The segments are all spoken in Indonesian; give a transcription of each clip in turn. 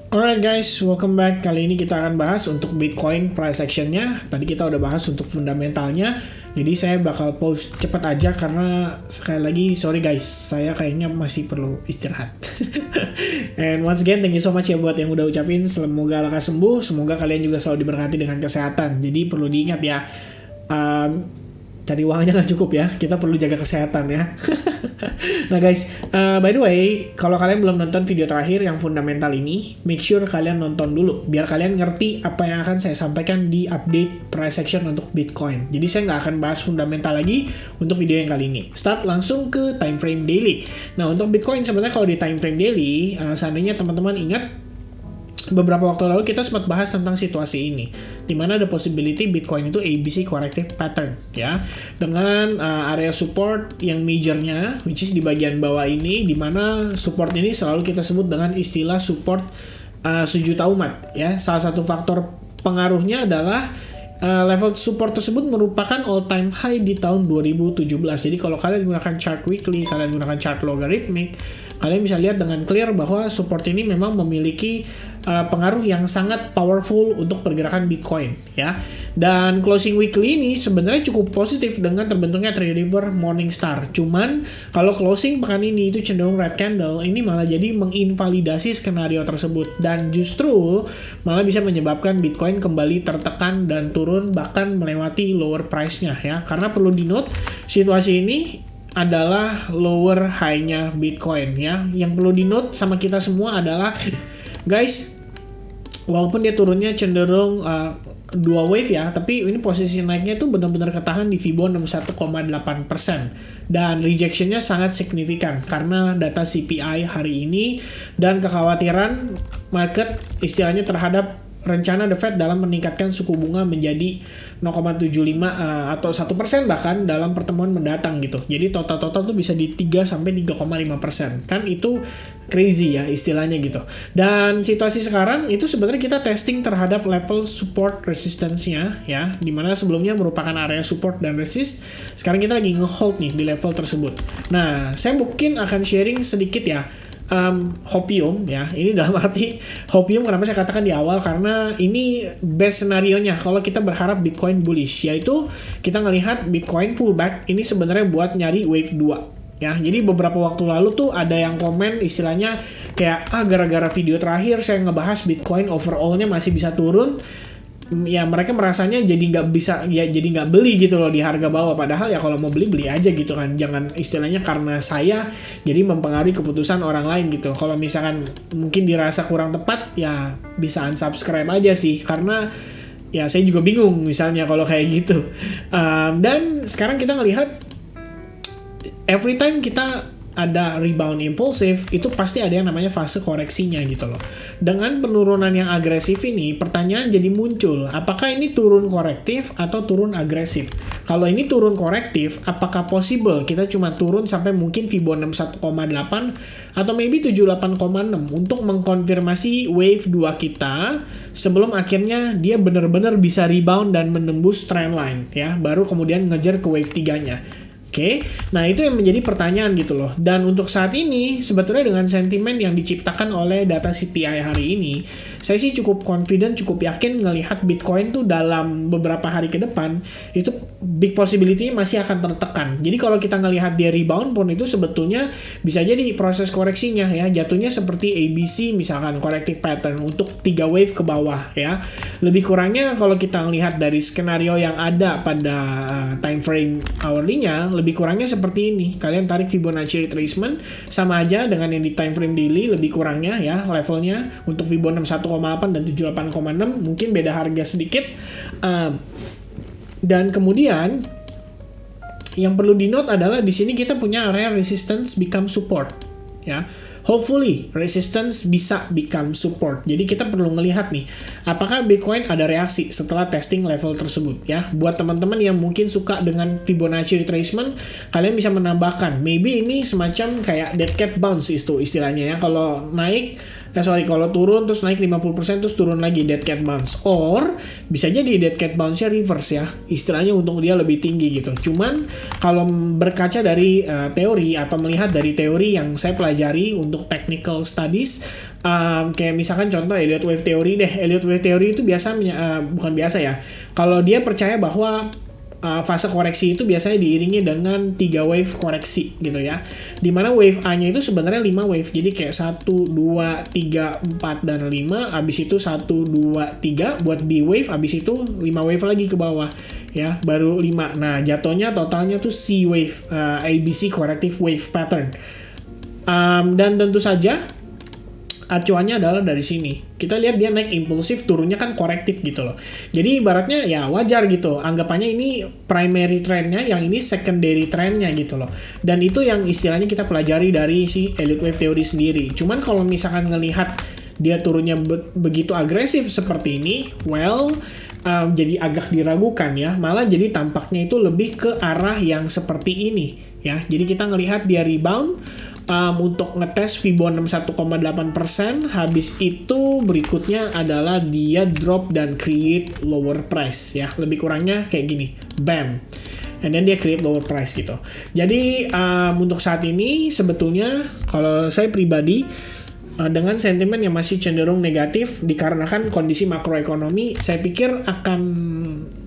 Alright guys, welcome back. Kali ini kita akan bahas untuk Bitcoin price actionnya. Tadi kita udah bahas untuk fundamentalnya. Jadi saya bakal post cepet aja karena sekali lagi sorry guys, saya kayaknya masih perlu istirahat. And once again, thank you so much ya buat yang udah ucapin. Semoga lekas sembuh, semoga kalian juga selalu diberkati dengan kesehatan. Jadi perlu diingat ya, cari uangnya nggak cukup ya, kita perlu jaga kesehatan ya. Nah guys, by the way, kalau kalian belum nonton video terakhir yang fundamental ini, make sure kalian nonton dulu biar kalian ngerti apa yang akan saya sampaikan di update price action untuk Bitcoin. Jadi saya nggak akan bahas fundamental lagi untuk video yang kali ini. Start langsung ke time frame daily. Nah untuk Bitcoin sebenarnya kalau di time frame daily, seandainya teman-teman ingat, beberapa waktu lalu kita sempat bahas tentang situasi ini, dimana ada possibility Bitcoin itu ABC corrective pattern ya, dengan area support yang majornya, which is di bagian bawah ini, dimana support ini selalu kita sebut dengan istilah support sejuta umat ya. Salah satu faktor pengaruhnya adalah level support tersebut merupakan all time high di tahun 2017. Jadi kalau kalian gunakan chart weekly, kalian gunakan chart logarithmic, kalian bisa lihat dengan clear bahwa support ini memang memiliki pengaruh yang sangat powerful untuk pergerakan Bitcoin ya. Dan closing weekly ini sebenarnya cukup positif dengan terbentuknya Three-River Morningstar. Cuman kalau closing pekan ini itu cenderung red candle, ini malah jadi menginvalidasi skenario tersebut dan justru malah bisa menyebabkan Bitcoin kembali tertekan dan turun bahkan melewati lower price-nya ya. Karena perlu di-note situasi ini adalah lower high-nya Bitcoin ya. Yang perlu di-note sama kita semua adalah guys, walaupun dia turunnya cenderung dua wave ya, tapi ini posisi naiknya tuh benar-benar ketahan di Fibonacci 61,8% dan rejectionnya sangat signifikan karena data CPI hari ini dan kekhawatiran market istilahnya terhadap rencana The Fed dalam meningkatkan suku bunga menjadi 0,75 atau 1% bahkan dalam pertemuan mendatang gitu. Jadi total-total tuh bisa di 3-3,5%. Kan itu crazy ya istilahnya gitu. Dan situasi sekarang itu sebenarnya kita testing terhadap level support resistance-nya ya, dimana sebelumnya merupakan area support dan resist. Sekarang kita lagi nge-hold nih di level tersebut. Nah, saya mungkin akan sharing sedikit ya hopium ya. Ini dalam arti hopium kenapa saya katakan di awal, karena ini best scenario nya kalau kita berharap Bitcoin bullish, yaitu kita ngelihat Bitcoin pullback ini sebenarnya buat nyari wave 2 ya. Jadi beberapa waktu lalu tuh ada yang komen istilahnya kayak gara-gara video terakhir saya ngebahas Bitcoin overall-nya masih bisa turun ya, mereka merasanya jadi nggak bisa ya, jadi nggak beli gitu loh di harga bawah. Padahal ya kalau mau beli aja gitu kan, jangan istilahnya karena saya jadi mempengaruhi keputusan orang lain gitu. Kalau misalkan mungkin dirasa kurang tepat ya bisa unsubscribe aja sih, karena ya saya juga bingung misalnya kalau kayak gitu. Dan sekarang kita ngelihat every time kita ada rebound impulsif, itu pasti ada yang namanya fase koreksinya gitu loh. Dengan penurunan yang agresif ini, pertanyaan jadi muncul, apakah ini turun korektif atau turun agresif? Kalau ini turun korektif, apakah possible kita cuma turun sampai mungkin Fibonacci 61,8 atau maybe 78,6 untuk mengkonfirmasi wave 2 kita sebelum akhirnya dia benar-benar bisa rebound dan menembus trendline ya, baru kemudian ngejar ke wave 3-nya. Oke, nah itu yang menjadi pertanyaan gitu loh. Dan untuk saat ini sebetulnya dengan sentimen yang diciptakan oleh data CPI hari ini, saya sih cukup confident, cukup yakin ngelihat Bitcoin tuh dalam beberapa hari ke depan itu big possibility masih akan tertekan. Jadi kalau kita ngelihat dia rebound pun itu sebetulnya bisa jadi proses koreksinya ya, jatuhnya seperti ABC misalkan corrective pattern untuk 3 wave ke bawah ya. Lebih kurangnya kalau kita ngelihat dari skenario yang ada pada time frame hourly-nya, lebih kurangnya seperti ini. Kalian tarik Fibonacci retracement sama aja dengan yang di time frame daily, lebih kurangnya ya levelnya untuk Fibonacci 1,8 dan 78,6 mungkin beda harga sedikit. Dan kemudian yang perlu di-note adalah di sini kita punya area resistance become support ya. Hopefully resistance bisa become support. Jadi kita perlu melihat nih, apakah Bitcoin ada reaksi setelah testing level tersebut ya. Buat teman-teman yang mungkin suka dengan Fibonacci retracement, kalian bisa menambahkan maybe ini semacam kayak dead cat bounce itu istilahnya ya. Kalau naik Kalau turun terus naik 50% terus turun lagi, dead cat bounce. Or bisa jadi dead cat bounce-nya reverse ya, istilahnya untung dia lebih tinggi gitu. Cuman kalau berkaca dari teori atau melihat dari teori yang saya pelajari untuk technical studies, kayak misalkan contoh Elliott Wave Theory deh. Elliott Wave Theory itu bukan biasa ya, kalau dia percaya bahwa fase koreksi itu biasanya diiringi dengan 3 wave koreksi gitu ya. Dimana wave A-nya itu sebenarnya 5 wave. Jadi kayak 1, 2, 3, 4, dan 5. Abis itu 1, 2, 3 buat B wave. Abis itu 5 wave lagi ke bawah. Ya, baru 5. Nah, jatuhnya totalnya tuh C wave. ABC Corrective Wave Pattern. Dan tentu saja acuannya adalah dari sini. Kita lihat dia naik impulsif, turunnya kan korektif gitu loh. Jadi ibaratnya ya wajar gitu. Anggapannya ini primary trendnya, yang ini secondary trendnya gitu loh. Dan itu yang istilahnya kita pelajari dari si Elliott Wave Theory sendiri. Cuman kalau misalkan ngelihat dia turunnya begitu agresif seperti ini, jadi agak diragukan ya. Malah jadi tampaknya itu lebih ke arah yang seperti ini ya. Jadi kita ngelihat dia rebound untuk ngetes Fibo 61,8%. Habis itu berikutnya adalah dia drop dan create lower price ya. Lebih kurangnya kayak gini, bam, and then dia create lower price gitu. Jadi untuk saat ini sebetulnya kalau saya pribadi dengan sentimen yang masih cenderung negatif dikarenakan kondisi makroekonomi, saya pikir akan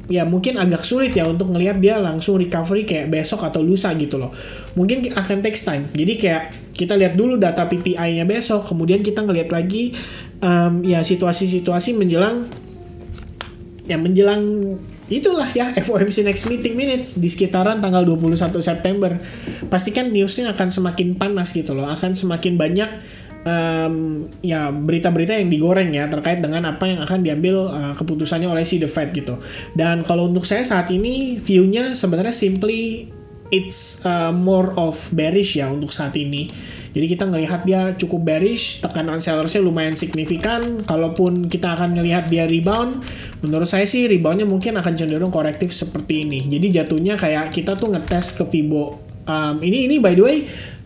ya mungkin agak sulit ya untuk ngelihat dia langsung recovery kayak besok atau lusa gitu loh. Mungkin akan takes time. Jadi kayak kita lihat dulu data PPI-nya besok, kemudian kita ngelihat lagi ya situasi-situasi menjelang itulah ya FOMC next meeting minutes di sekitaran tanggal 21 September. Pastikan newsnya akan semakin panas gitu loh, akan semakin banyak ya berita-berita yang digoreng ya terkait dengan apa yang akan diambil keputusannya oleh si The Fed gitu. Dan kalau untuk saya saat ini view-nya sebenarnya simply it's more of bearish ya untuk saat ini. Jadi kita ngelihat dia cukup bearish, tekanan sellersnya lumayan signifikan. Kalaupun kita akan ngelihat dia rebound, menurut saya sih reboundnya mungkin akan cenderung korektif seperti ini. Jadi jatuhnya kayak kita tuh ngetes ke Fibo. Ini by the way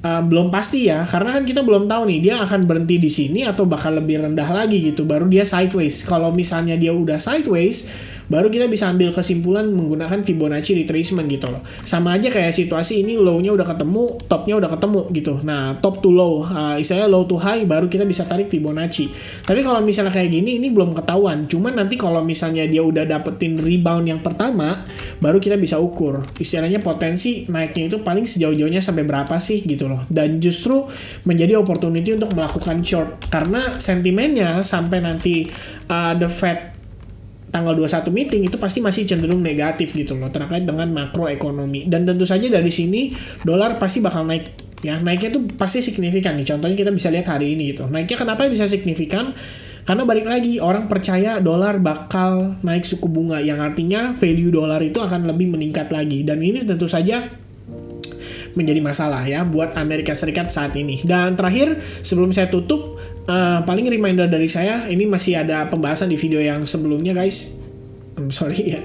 belum pasti ya, karena kan kita belum tahu nih dia akan berhenti di sini atau bakal lebih rendah lagi gitu. Baru dia sideways. Kalau misalnya dia udah sideways, baru kita bisa ambil kesimpulan menggunakan Fibonacci retracement gitu loh. Sama aja kayak situasi ini low-nya udah ketemu, top-nya udah ketemu gitu. Nah, top to low, istilahnya low to high, baru kita bisa tarik Fibonacci. Tapi kalau misalnya kayak gini, ini belum ketahuan. Cuman nanti kalau misalnya dia udah dapetin rebound yang pertama, baru kita bisa ukur. Istilahnya potensi naiknya itu paling sejauh-jauhnya sampai berapa sih gitu loh. Dan justru menjadi opportunity untuk melakukan short. Karena sentimennya sampai nanti The Fed tanggal 21 meeting itu pasti masih cenderung negatif gitu loh terkait dengan makroekonomi. Dan tentu saja dari sini dolar pasti bakal naik ya. Naiknya tuh pasti signifikan nih. Contohnya kita bisa lihat hari ini gitu. Naiknya kenapa bisa signifikan? Karena balik lagi orang percaya dolar bakal naik suku bunga, yang artinya value dolar itu akan lebih meningkat lagi. Dan ini tentu saja menjadi masalah ya buat Amerika Serikat saat ini. Dan terakhir sebelum saya tutup, paling reminder dari saya, ini masih ada pembahasan di video yang sebelumnya guys. Sorry ya,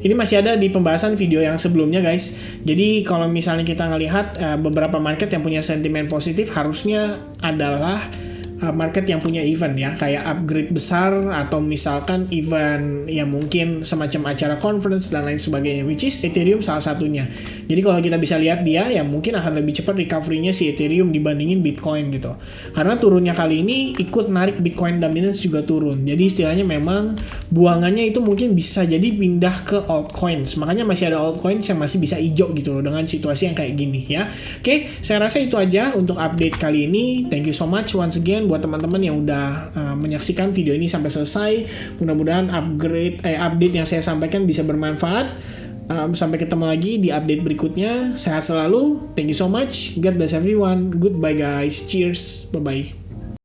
ini masih ada di pembahasan video yang sebelumnya guys. Jadi kalau misalnya kita ngelihat beberapa market yang punya sentimen positif, harusnya adalah market yang punya event ya, kayak upgrade besar atau misalkan event yang mungkin semacam acara conference dan lain sebagainya, which is Ethereum salah satunya. Jadi kalau kita bisa lihat dia ya mungkin akan lebih cepat recovery-nya si Ethereum dibandingin Bitcoin gitu. Karena turunnya kali ini ikut narik Bitcoin dominance juga turun. Jadi istilahnya memang buangannya itu mungkin bisa jadi pindah ke altcoins. Makanya masih ada altcoins yang masih bisa hijau gitu loh dengan situasi yang kayak gini ya. Oke, saya rasa itu aja untuk update kali ini. Thank you so much once again buat teman-teman yang udah menyaksikan video ini sampai selesai. Mudah-mudahan update yang saya sampaikan bisa bermanfaat. Sampai ketemu lagi di update berikutnya. Sehat selalu. Thank you so much. God bless everyone. Goodbye guys. Cheers. Bye-bye.